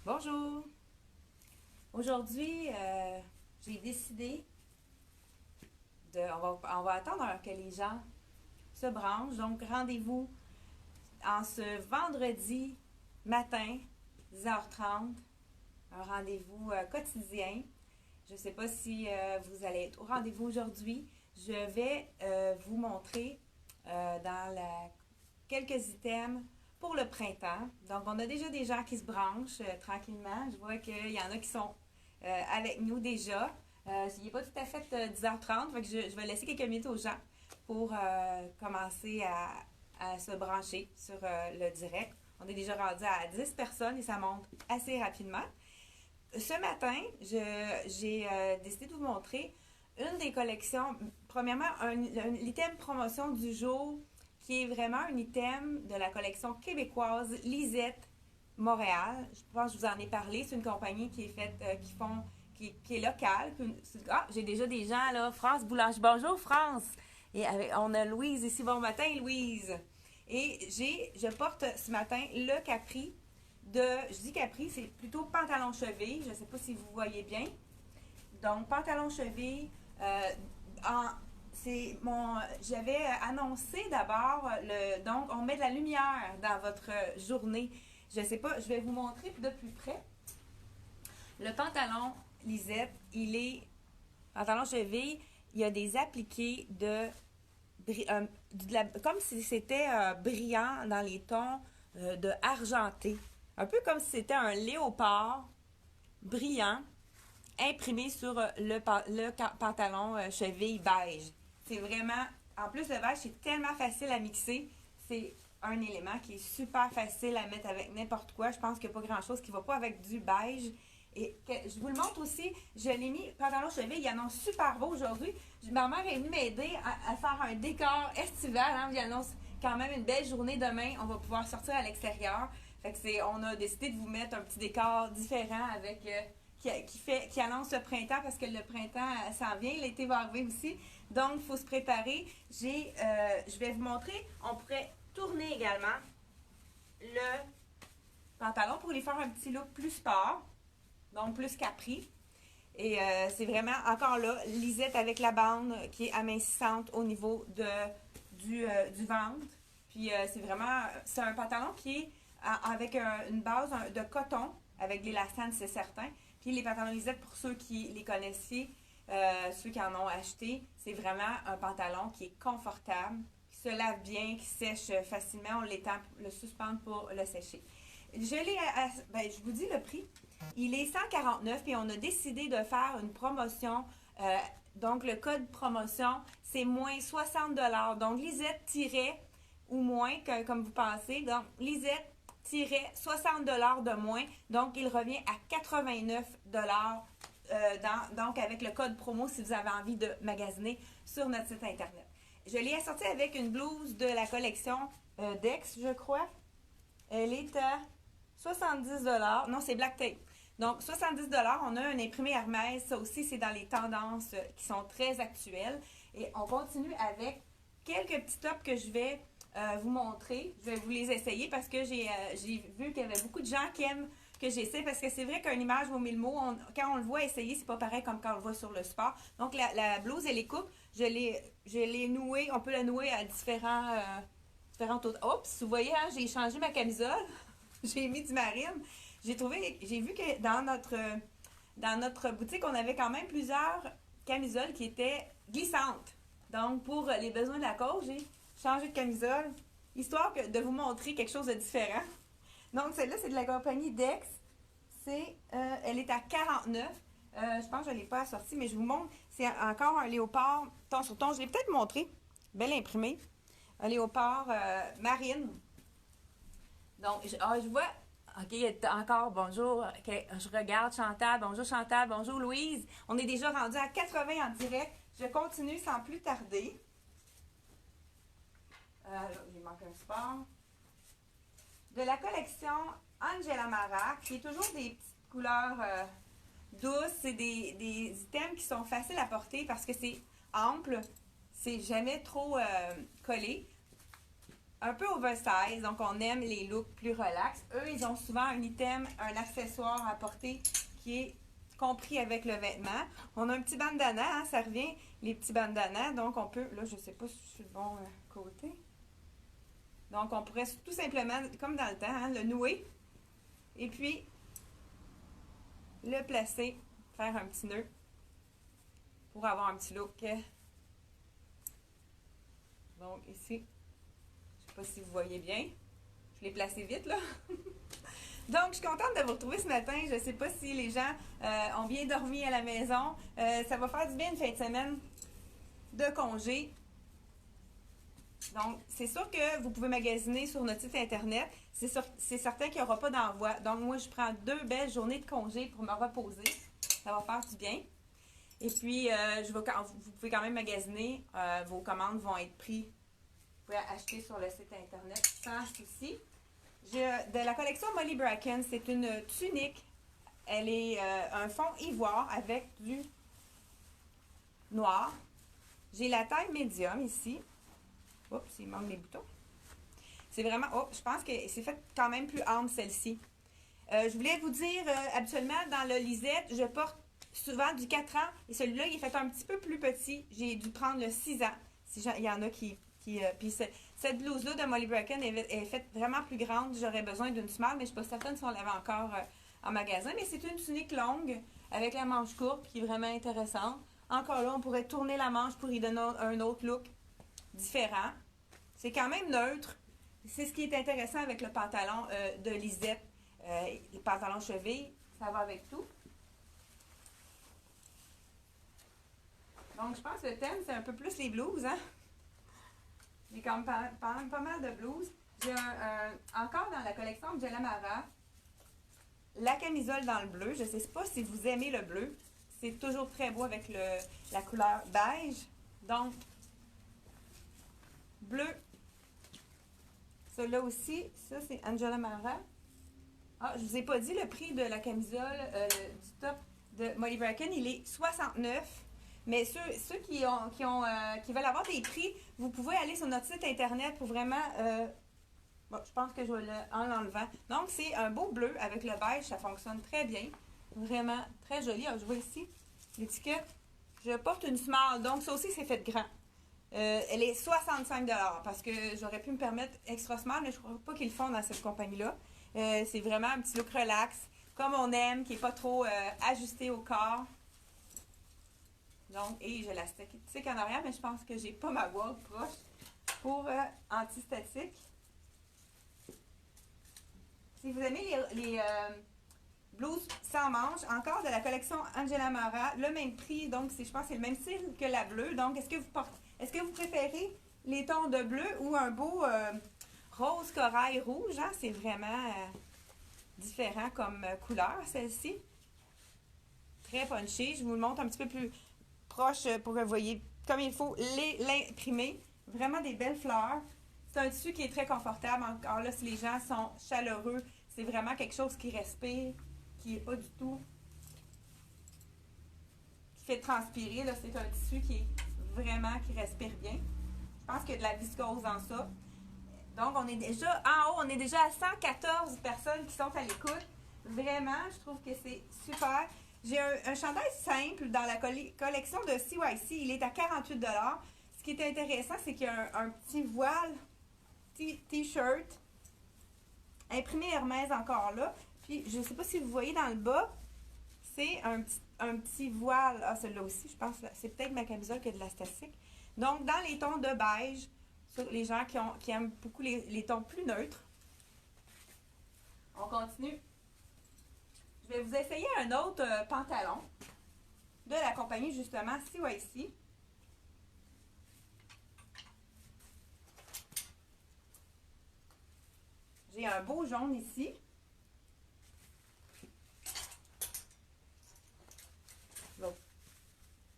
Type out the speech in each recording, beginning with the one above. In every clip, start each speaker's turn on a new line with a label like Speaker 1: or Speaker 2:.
Speaker 1: Bonjour! Aujourd'hui, j'ai décidé on va attendre que les gens se branchent. Donc, rendez-vous en ce vendredi matin, 10h30, un rendez-vous quotidien. Je ne sais pas si vous allez être au rendez-vous aujourd'hui. Je vais vous montrer quelques items pour le printemps. Donc, on a déjà des gens qui se branchent tranquillement. Je vois qu'il y en a qui sont avec nous déjà. Il n'est pas tout à fait 10h30, fait que je vais laisser quelques minutes aux gens pour commencer à se brancher sur le direct. On est déjà rendu à 10 personnes et ça monte assez rapidement. Ce matin, j'ai décidé de vous montrer une des collections. Premièrement, l'item promotion du jour qui est vraiment un item de la collection québécoise Lisette Montréal. Je pense que je vous en ai parlé. C'est une compagnie qui est faite, qui est locale. Ah, j'ai déjà des gens là. France Boulanger. Bonjour France. Et on a Louise ici. Bon matin Louise. Et je porte ce matin le Capri je dis Capri, c'est plutôt pantalon cheville. Je ne sais pas si vous voyez bien. Donc pantalon cheville. J'avais annoncé d'abord donc on met de la lumière dans votre journée. Je sais pas, je vais vous montrer de plus près. Le pantalon Lisette, il est pantalon cheville, il y a des appliqués comme si c'était brillant dans les tons de argenté. Un peu comme si c'était un léopard brillant imprimé sur le pantalon cheville beige. C'est vraiment, en plus le beige, c'est tellement facile à mixer. C'est un élément qui est super facile à mettre avec n'importe quoi. Je pense qu'il n'y a pas grand-chose qui ne va pas avec du beige. Et je vous le montre aussi, je l'ai mis, pantalon cheville, il annonce super beau aujourd'hui. Ma mère est venue m'aider à faire un décor estival. Hein. Il annonce quand même une belle journée demain. On va pouvoir sortir à l'extérieur. Fait que on a décidé de vous mettre un petit décor différent avec qui annonce le printemps parce que le printemps s'en vient, l'été va arriver aussi. Donc, il faut se préparer. Je vais vous montrer, on pourrait tourner également le pantalon pour lui faire un petit look plus sport, donc plus capri. Et c'est vraiment, encore là, lisette avec la bande qui est amincissante au niveau du ventre. Puis c'est un pantalon qui est avec une base de coton, avec de l'élastane, c'est certain. Puis les pantalons Lisette, pour ceux qui les connaissaient, ceux qui en ont acheté, c'est vraiment un pantalon qui est confortable, qui se lave bien, qui sèche facilement. On l'étend, le suspend pour le sécher. Je vous dis le prix. Il est 149 puis on a décidé de faire une promotion. Donc le code promotion, c'est moins 60 $. Donc Lisette ou moins, comme vous pensez. Donc Lisette 60 $ de moins. Donc, il revient à 89 $. Donc, avec le code promo, si vous avez envie de magasiner sur notre site internet. Je l'ai assorti avec une blouse de la collection Dex, je crois. Elle est à 70 $. Non, c'est Black Tape. Donc, 70 $. On a un imprimé Hermès. Ça aussi, c'est dans les tendances qui sont très actuelles. Et on continue avec quelques petits tops que je vais vous montrer. Je vais vous les essayer parce que j'ai vu qu'il y avait beaucoup de gens qui aiment que j'essaie parce que c'est vrai qu'une image vaut mille mots. Quand on le voit essayer, c'est pas pareil comme quand on le voit sur le support. Donc la blouse et les coupes, je l'ai nouée. On peut la nouer à différentes autres. Oups, vous voyez, hein, j'ai changé ma camisole. J'ai mis du marine. J'ai vu que dans notre boutique, on avait quand même plusieurs camisoles qui étaient glissantes. Donc, pour les besoins de la cause, j'ai changé de camisole, histoire de vous montrer quelque chose de différent. Donc, celle-là, c'est de la compagnie Dex. Elle est à 49. Je pense que je ne l'ai pas assortie, mais je vous montre. C'est encore un léopard ton sur ton. Je l'ai peut-être montré. Belle imprimée. Un léopard marine. Donc, je vois. OK, encore bonjour. Okay, je regarde Chantal. Bonjour Chantal. Bonjour Louise. On est déjà rendu à 80 en direct. Je continue sans plus tarder. Il manque un sport. De la collection Angela Mara, qui est toujours des petites couleurs douces. C'est des items qui sont faciles à porter parce que c'est ample. C'est jamais trop collé. un peu oversize, donc on aime les looks plus relax. Eux, ils ont souvent un item, un accessoire à porter qui est compris avec le vêtement. On a un petit bandana, hein, ça revient, les petits bandanas, donc on peut, là je sais pas si je suis le bon côté. Donc on pourrait tout simplement, comme dans le temps, hein, le nouer et puis le placer, faire un petit nœud pour avoir un petit look. Donc ici, je sais pas si vous voyez bien, je l'ai placé vite là. Donc, je suis contente de vous retrouver ce matin. Je ne sais pas si les gens ont bien dormi à la maison. Ça va faire du bien une fin de semaine de congé. Donc, c'est sûr que vous pouvez magasiner sur notre site internet. C'est certain qu'il n'y aura pas d'envoi. Donc, moi, je prends 2 belles journées de congé pour me reposer. Ça va faire du bien. Et puis, vous pouvez quand même magasiner. Vos commandes vont être prises. Vous pouvez acheter sur le site internet sans souci. De la collection Molly Bracken, c'est une tunique. Elle est un fond ivoire avec du noir. J'ai la taille médium ici. Oups, il manque des boutons. C'est vraiment... Oh, je pense que c'est fait quand même plus ample celle-ci. Je voulais vous dire, habituellement, dans le Lisette, je porte souvent du 4 ans. Et celui-là, il est fait un petit peu plus petit. J'ai dû prendre le 6 ans. Si il y en a qui puis cette blouse-là de Molly Bracken est faite vraiment plus grande. J'aurais besoin d'une small, mais je ne suis pas certaine si on l'avait encore en magasin. Mais c'est une tunique longue avec la manche courte qui est vraiment intéressante. Encore là, on pourrait tourner la manche pour y donner un autre look différent. C'est quand même neutre. C'est ce qui est intéressant avec le pantalon de Lisette. Le pantalon cheville, ça va avec tout. Donc, je pense que le thème, c'est un peu plus les blouses, hein? J'ai quand même pas mal de blouses. J'ai encore dans la collection de Jelamara, la camisole dans le bleu. Je ne sais pas si vous aimez le bleu. C'est toujours très beau avec la couleur beige. Donc, bleu. Celui-là aussi, ça c'est Angela Mara. Ah, je ne vous ai pas dit le prix de la camisole du top de Molly Bracken. Il est 69. Mais ceux qui veulent avoir des prix, vous pouvez aller sur notre site internet pour vraiment... bon, je pense que je vais en l'enlevant. Donc, c'est un beau bleu avec le beige. Ça fonctionne très bien. Vraiment très joli. Alors, je vois ici l'étiquette. Je porte une small. Donc, ça aussi, c'est fait grand. Elle est 65 $ parce que j'aurais pu me permettre extra small, mais je ne crois pas qu'ils le font dans cette compagnie-là. C'est vraiment un petit look relax, comme on aime, qui n'est pas trop ajusté au corps. Donc, et je la stick en arrière, mais je pense que j'ai pas ma boîte proche pour anti-statique. Si vous aimez les blouses sans manches, encore de la collection Angela Mara, le même prix, donc je pense que c'est le même style que la bleue. Donc, est-ce que vous préférez les tons de bleu ou un beau rose corail rouge? Hein? C'est vraiment différent comme couleur, celle-ci. Très punché. Je vous le montre un petit peu plus proche pour que vous voyez comme il faut l'imprimer. Vraiment des belles fleurs. C'est un tissu qui est très confortable. Encore là, si les gens sont chaleureux, c'est vraiment quelque chose qui respire, qui n'est pas du tout... qui fait transpirer. C'est un tissu qui est vraiment, qui respire bien. Je pense qu'il y a de la viscose dans ça. Donc, on est déjà en haut, on est déjà à 114 personnes qui sont à l'écoute. Vraiment, je trouve que c'est super. J'ai un chandail simple dans la collection de CYC. Il est à 48 $. Ce qui est intéressant, c'est qu'il y a un petit voile t-shirt imprimé Hermès encore là. Puis, je ne sais pas si vous voyez dans le bas, c'est un petit voile. Ah, celui-là aussi, je pense, c'est peut-être ma camisole qui a de l'élastique. Donc, dans les tons de beige, sur les gens qui aiment beaucoup les tons plus neutres. On continue. Je vais vous essayer un autre pantalon de la compagnie, justement, CYC. J'ai un beau jaune ici.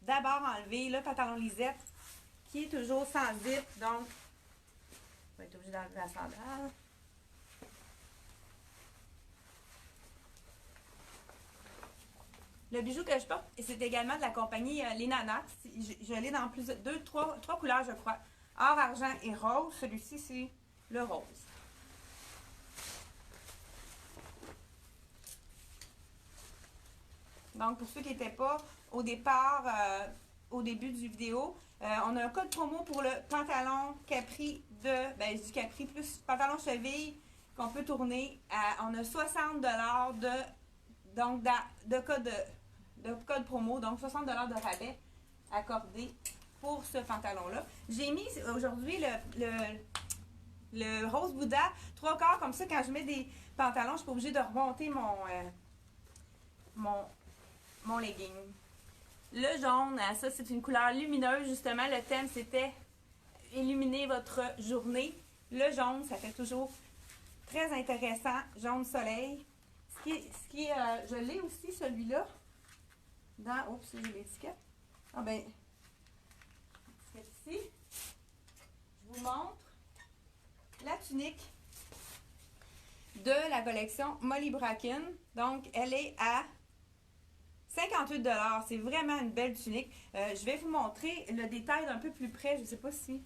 Speaker 1: D'abord enlever le pantalon Lisette qui est toujours sans zip, donc je vais être obligée d'enlever la sandale. Le bijou que je porte, c'est également de la compagnie Les Nanas. Je l'ai dans trois couleurs, je crois. Or, argent et rose. Celui-ci, c'est le rose. Donc, pour ceux qui n'étaient pas au départ, au début du vidéo, on a un code promo pour le pantalon Capri je dis Capri plus pantalon cheville qu'on peut tourner. On a 60 de code promo, donc 60 de rabais accordé pour ce pantalon-là. J'ai mis aujourd'hui le rose Bouddha 3/4, comme ça quand je mets des pantalons, je ne suis pas obligée de remonter mon legging. Le jaune, ça c'est une couleur lumineuse, justement le thème c'était illuminer votre journée. Le jaune, ça fait toujours très intéressant, jaune soleil. Je l'ai aussi celui-là dans, oups, j'ai l'étiquette. Ah ben, l'étiquette ici. Je vous montre la tunique de la collection Molly Bracken. Donc, elle est à 58 $. C'est vraiment une belle tunique. Je vais vous montrer le détail d'un peu plus près. Je ne sais pas si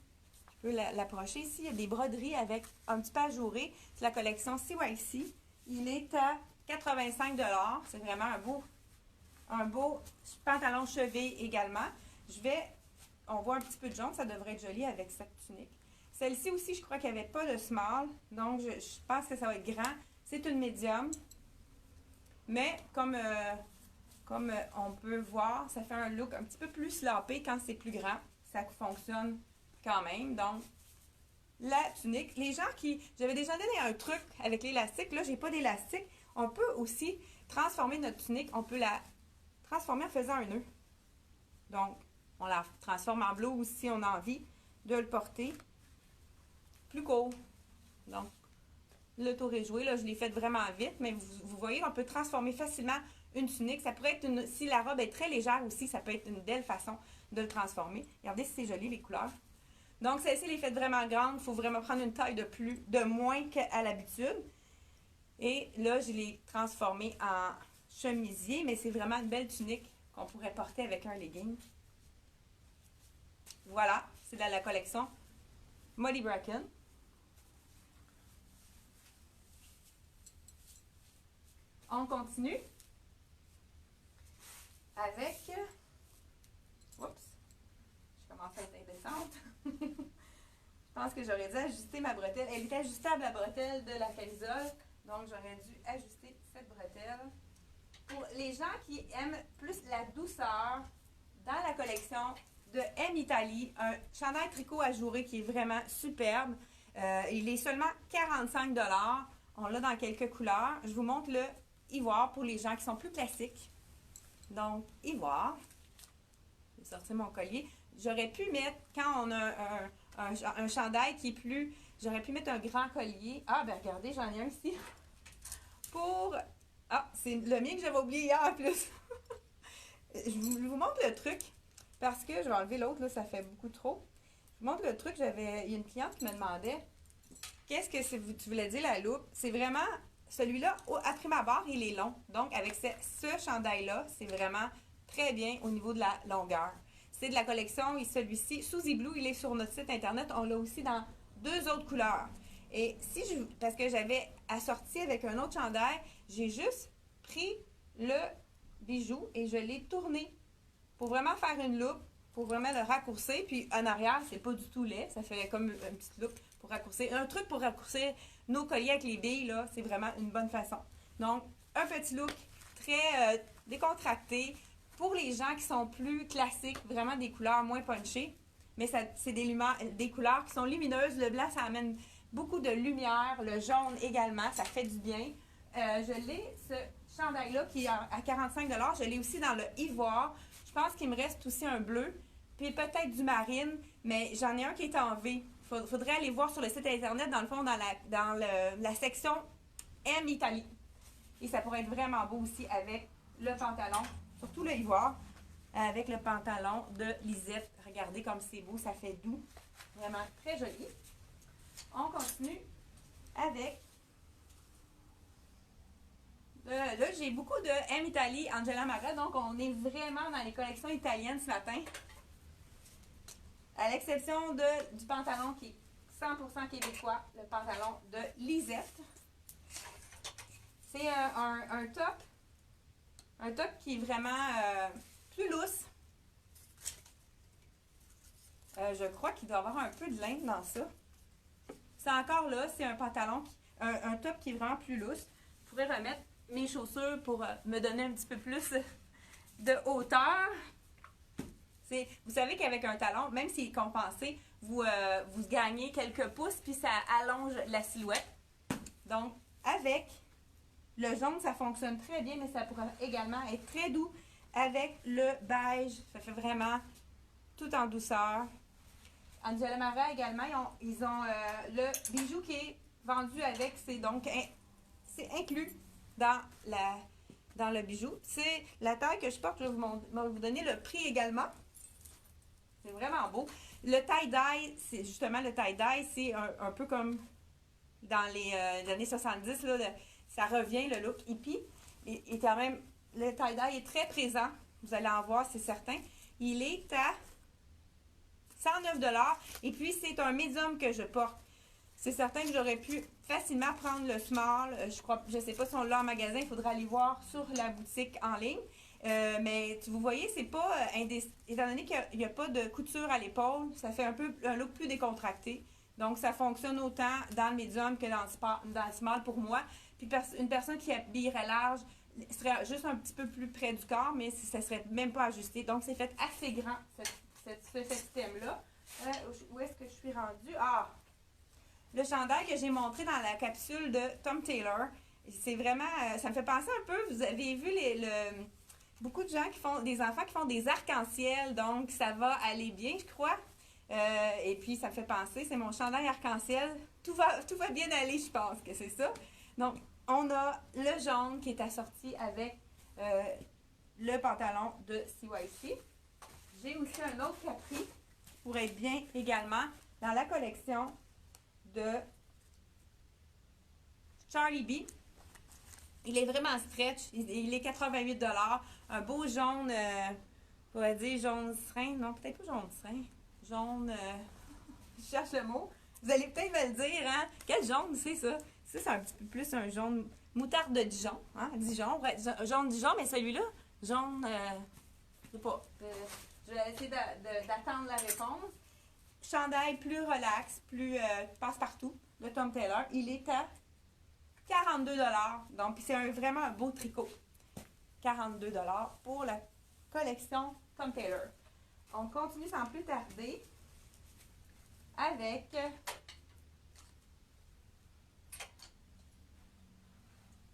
Speaker 1: je peux l'approcher ici. Il y a des broderies avec un petit peu ajouré. C'est la collection CYC. Il est à 85 $. C'est vraiment un beau pantalon cheville également. On voit un petit peu de jaune. Ça devrait être joli avec cette tunique. Celle-ci aussi, je crois qu'il n'y avait pas de small. Donc, je pense que ça va être grand. C'est une médium. Mais comme on peut voir, ça fait un look un petit peu plus slappé quand c'est plus grand. Ça fonctionne quand même. Donc, la tunique. Les gens j'avais déjà donné un truc avec l'élastique. Là, j'ai pas d'élastique. On peut aussi transformer notre tunique. On peut la transformer en faisant un nœud. Donc, on la transforme en blouse si on a envie de le porter plus court. Donc, le tour est joué. Là, je l'ai fait vraiment vite, mais vous voyez, on peut transformer facilement une tunique. Ça pourrait être si la robe est très légère aussi, ça peut être une belle façon de le transformer. Regardez si c'est joli, les couleurs. Donc, celle-ci, elle est faite vraiment grande. Il faut vraiment prendre une taille de moins qu'à l'habitude. Et là, je l'ai transformée en chemisier, mais c'est vraiment une belle tunique qu'on pourrait porter avec un legging. Voilà, c'est de la collection Molly Bracken. On continue avec... Oups, je commence à être indécente. Je pense que j'aurais dû ajuster ma bretelle. Elle était ajustable, la bretelle de la camisole. Donc, j'aurais dû ajuster cette bretelle. Pour les gens qui aiment plus la douceur, dans la collection de M Italie, un chandail tricot ajouré qui est vraiment superbe. Il est seulement 45 $. On l'a dans quelques couleurs. Je vous montre le ivoire pour les gens qui sont plus classiques. Donc, ivoire. Je vais sortir mon collier. J'aurais pu mettre, quand on a un chandail qui est plus... J'aurais pu mettre un grand collier. Ah, ben regardez, j'en ai un ici. C'est le mien que j'avais oublié hier en plus. Je vous montre le truc. Parce que je vais enlever l'autre, là, ça fait beaucoup trop. Je vous montre le truc. Il y a une cliente qui me demandait qu'est-ce que tu voulais dire la loupe. C'est vraiment... Celui-là, à prime abord, il est long. Donc, avec ce chandail-là, c'est vraiment très bien au niveau de la longueur. C'est de la collection, et celui-ci, Suzy Blue, il est sur notre site internet. On l'a aussi dans 2 autres couleurs. Et parce que j'avais assorti avec un autre chandail, j'ai juste pris le bijou et je l'ai tourné pour vraiment faire une loupe, pour vraiment le raccourcir. Puis en arrière, c'est pas du tout laid. Ça fait comme une petite loupe pour raccourcir. Un truc pour raccourcir nos colliers avec les billes, là, c'est vraiment une bonne façon. Donc, un petit look très décontracté. Pour les gens qui sont plus classiques, vraiment des couleurs moins punchées, mais c'est des couleurs qui sont lumineuses. Le blanc, ça amène beaucoup de lumière. Le jaune également, ça fait du bien. Je l'ai, ce chandail-là, qui est à 45 $. Je l'ai aussi dans le ivoire. Je pense qu'il me reste aussi un bleu, puis peut-être du marine, mais j'en ai un qui est en V. Il faudrait aller voir sur le site internet, dans le fond, dans la section M Italie. Et ça pourrait être vraiment beau aussi avec le pantalon, surtout le ivoire, avec le pantalon de Lisette. Regardez comme c'est beau, ça fait doux. Vraiment très joli. On continue avec... Là, j'ai beaucoup de M Italie, Angela Mara, donc on est vraiment dans les collections italiennes ce matin. À l'exception du pantalon qui est 100% québécois, le pantalon de Lisette. C'est un top qui est vraiment plus lousse. Je crois qu'il doit y avoir un peu de laine dans ça. C'est encore là, c'est un pantalon, un top qui est vraiment plus lousse. Je pourrais remettre mes chaussures pour me donner un petit peu plus de hauteur. Vous savez qu'avec un talon, même s'il est compensé, vous gagnez quelques pouces puis ça allonge la silhouette. Donc, avec le jaune, ça fonctionne très bien, mais ça pourrait également être très doux avec le beige. Ça fait vraiment tout en douceur. Angela Mara également, ils ont le bijou qui est vendu avec, c'est inclus dans le bijou. C'est la taille que je porte, je vais vous donner le prix également. C'est vraiment beau. Le tie-dye, c'est justement le tie-dye, c'est un peu comme dans les années 70, là, ça revient, le look hippie. Et quand même, le tie-dye est très présent. Vous allez en voir, c'est certain. Il est à 109 $. Et puis, c'est un médium que je porte. C'est certain que j'aurais pu facilement prendre le small. Je ne sais pas si on l'a en magasin. Il faudra aller voir sur la boutique en ligne. Mais vous voyez, c'est pas étant donné qu'il n'y a pas de couture à l'épaule, ça fait un look plus décontracté. Donc, ça fonctionne autant dans le médium que dans le small pour moi. Puis, une personne qui habillerait large serait juste un petit peu plus près du corps, mais ça serait même pas ajusté. Donc, c'est fait assez grand, ce système-là. Où est-ce que je suis rendue? Ah! Le chandail que j'ai montré dans la capsule de Tom Taylor, c'est vraiment... ça me fait penser un peu, vous avez vu beaucoup de gens des enfants qui font des arcs-en-ciel, donc ça va aller bien, je crois. Et puis, ça me fait penser, c'est mon chandail arc-en-ciel. Tout va bien aller, je pense que c'est ça. Donc, on a le jaune qui est assorti avec le pantalon de CYC. J'ai aussi un autre capri qui pourrait être bien également dans la collection de Charlie B. Il est vraiment stretch. Il est 88 $. Un beau jaune, on pourrait dire jaune serin. Non, peut-être pas jaune serin. Jaune, je cherche le mot. Vous allez peut-être me le dire, hein? Quel jaune c'est ça? Ça, c'est un petit peu plus un jaune moutarde de Dijon. Hein? Dijon, ouais, jaune Dijon, mais celui-là, jaune, je sais pas. Je vais essayer d'attendre la réponse. Chandail plus relax, plus passe-partout de Tom Taylor. Il est à 42 $. Donc, c'est vraiment un beau tricot. 42 $ pour la collection Tom Taylor. On continue sans plus tarder avec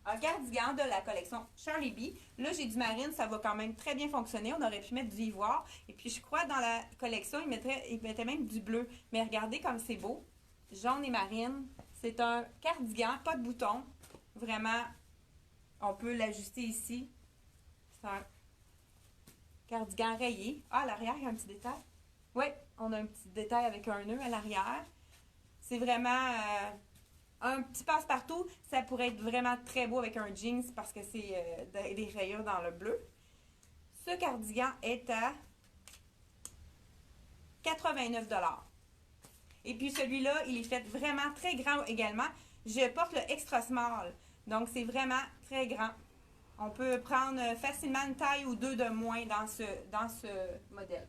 Speaker 1: un cardigan de la collection Charlie B. Là, j'ai du marine, ça va quand même très bien fonctionner. On aurait pu mettre du ivoire. Et puis, je crois, dans la collection, ils mettaient même du bleu. Mais regardez comme c'est beau. Jaune et marine. C'est un cardigan, pas de bouton. Vraiment, on peut l'ajuster ici. C'est un cardigan rayé. Ah, à l'arrière, il y a un petit détail. Oui, on a un petit détail avec un nœud à l'arrière. C'est vraiment... un petit passe-partout, ça pourrait être vraiment très beau avec un jeans parce que c'est des rayures dans le bleu. Ce cardigan est à 89 $. Et puis celui-là, il est fait vraiment très grand également. Je porte le extra small, donc c'est vraiment très grand. On peut prendre facilement une taille ou deux de moins dans ce modèle.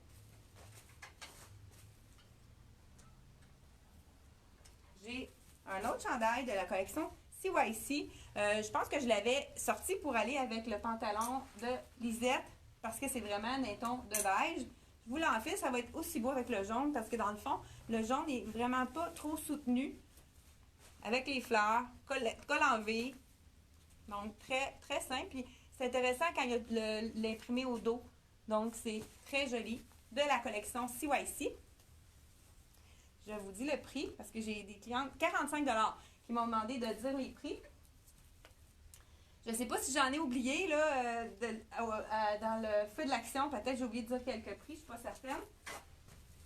Speaker 1: J'ai un autre chandail de la collection CYC. Je pense que je l'avais sorti pour aller avec le pantalon de Lisette parce que c'est vraiment un ton de beige. Je vous l'enfile, ça va être aussi beau avec le jaune parce que dans le fond, le jaune n'est vraiment pas trop soutenu avec les fleurs, col en V. Donc, très, très simple. Puis, c'est intéressant quand il y a l'imprimé au dos. Donc, c'est très joli de la collection CYC. Je vous dis le prix parce que j'ai des clientes, 45 $ qui m'ont demandé de dire les prix. Je ne sais pas si j'en ai oublié là, dans le feu de l'action. Peut-être j'ai oublié de dire quelques prix, je ne suis pas certaine.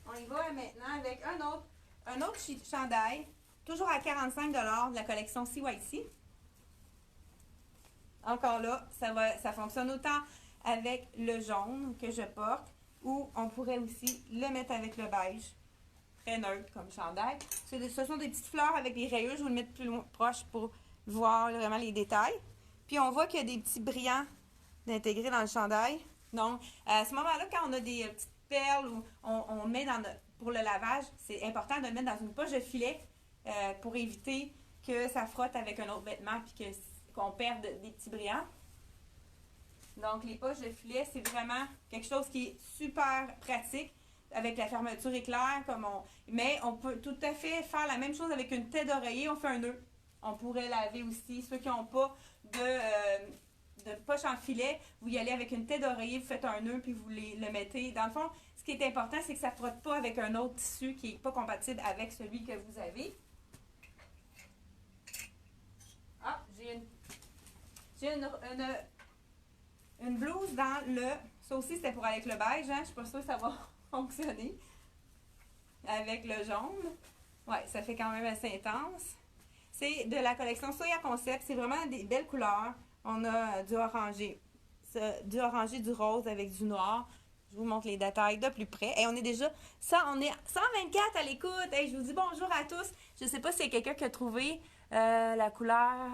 Speaker 1: On y va maintenant avec un autre chandail, toujours à 45 $ de la collection CYC. Encore là, ça fonctionne autant avec le jaune que je porte ou on pourrait aussi le mettre avec le beige. très neutre comme chandail. Ce sont des petites fleurs avec des rayures. Je vais vous le mettre plus loin, proche pour voir vraiment les détails. Puis on voit qu'il y a des petits brillants d'intégrer dans le chandail. Donc, à ce moment-là, quand on a des petites perles ou on met pour le lavage, c'est important de le mettre dans une poche de filet pour éviter que ça frotte avec un autre vêtement et qu'on perde des petits brillants. Donc, les poches de filet, c'est vraiment quelque chose qui est super pratique avec la fermeture éclair. Mais on peut tout à fait faire la même chose avec une tête d'oreiller. On fait un nœud. On pourrait laver aussi. Ceux qui n'ont pas de poche en filet, vous y allez avec une tête d'oreiller, vous faites un nœud puis vous le mettez. Dans le fond, ce qui est important, c'est que ça ne frotte pas avec un autre tissu qui n'est pas compatible avec celui que vous avez. Ah, j'ai une blouse dans le... Ça aussi, c'était pour aller avec le beige, hein? Je suis pas sûre que ça va fonctionner. Avec le jaune. Ouais, ça fait quand même assez intense. C'est de la collection Soya Concept. C'est vraiment des belles couleurs. On a du orangé. Du orangé, du rose avec du noir. Je vous montre les détails de plus près. Et on est déjà... on est 124 à l'écoute. Et je vous dis bonjour à tous. Je ne sais pas s'il y a quelqu'un qui a trouvé la couleur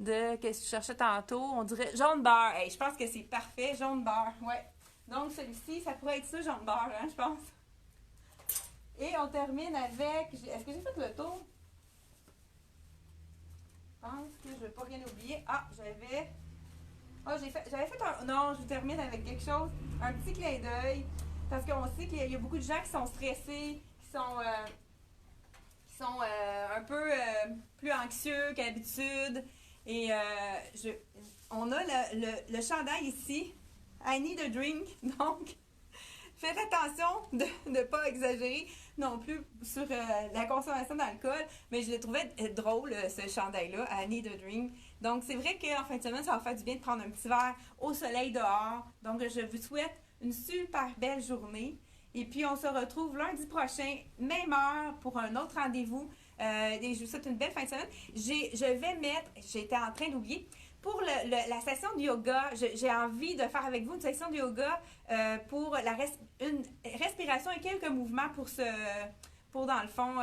Speaker 1: de qu'est-ce que je cherchais tantôt. On dirait jaune beurre. Hey, je pense que c'est parfait, jaune beurre. Ouais. Donc celui-ci, ça pourrait être ça, jaune beurre, hein, je pense. Et on termine avec... Est-ce que j'ai fait le tour? Je pense que je ne vais pas rien oublier. Ah, j'avais fait un... Non, je termine avec quelque chose. Un petit clin d'œil. Parce qu'on sait qu'il y a beaucoup de gens qui sont stressés, qui sont un peu plus anxieux qu'habitude. Et on a le chandail ici. I need a drink. Donc, faites attention de ne pas exagérer non plus sur la consommation d'alcool. Mais je le trouvais drôle, ce chandail-là, I need a drink. Donc, c'est vrai qu'en fin de semaine, ça va faire du bien de prendre un petit verre au soleil dehors. Donc, je vous souhaite une super belle journée. Et puis, on se retrouve lundi prochain, même heure, pour un autre rendez-vous. Et je vous souhaite une belle fin de semaine. J'étais en train d'oublier, pour la session de yoga, j'ai envie de faire avec vous une session de yoga pour une respiration et quelques mouvements pour dans le fond,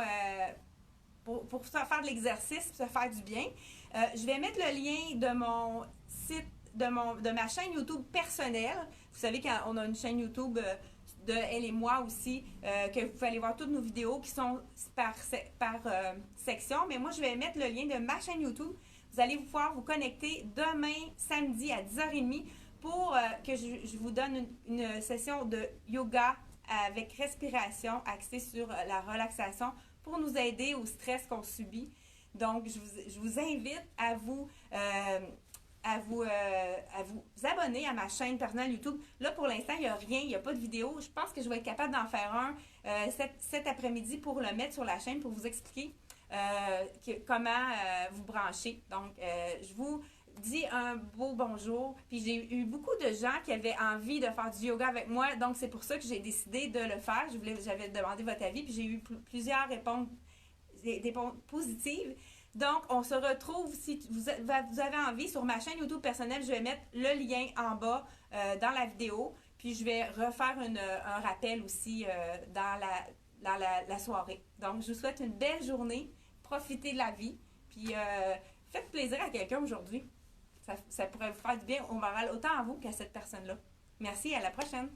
Speaker 1: pour faire de l'exercice, se faire du bien. Je vais mettre le lien de mon site, de ma chaîne YouTube personnelle. Vous savez qu'on a une chaîne YouTube de elle et moi aussi, que vous pouvez aller voir toutes nos vidéos qui sont par section. Mais moi, je vais mettre le lien de ma chaîne YouTube. Vous allez pouvoir vous connecter demain, samedi à 10h30 pour que je vous donne une session de yoga avec respiration axée sur la relaxation pour nous aider au stress qu'on subit. Donc, je vous invite à vous abonner à ma chaîne personnelle YouTube. Là, pour l'instant, il n'y a rien, il n'y a pas de vidéo. Je pense que je vais être capable d'en faire un cet après-midi pour le mettre sur la chaîne pour vous expliquer comment vous brancher. Donc, je vous dis un beau bonjour. Puis j'ai eu beaucoup de gens qui avaient envie de faire du yoga avec moi. Donc, c'est pour ça que j'ai décidé de le faire. J'avais demandé votre avis. Puis j'ai eu plusieurs réponses positives. Donc, on se retrouve, si vous avez envie, sur ma chaîne YouTube personnelle, je vais mettre le lien en bas dans la vidéo. Puis, je vais refaire un rappel aussi dans la soirée. Donc, je vous souhaite une belle journée. Profitez de la vie. Puis, faites plaisir à quelqu'un aujourd'hui. Ça pourrait vous faire du bien au moral, autant à vous qu'à cette personne-là. Merci, à la prochaine.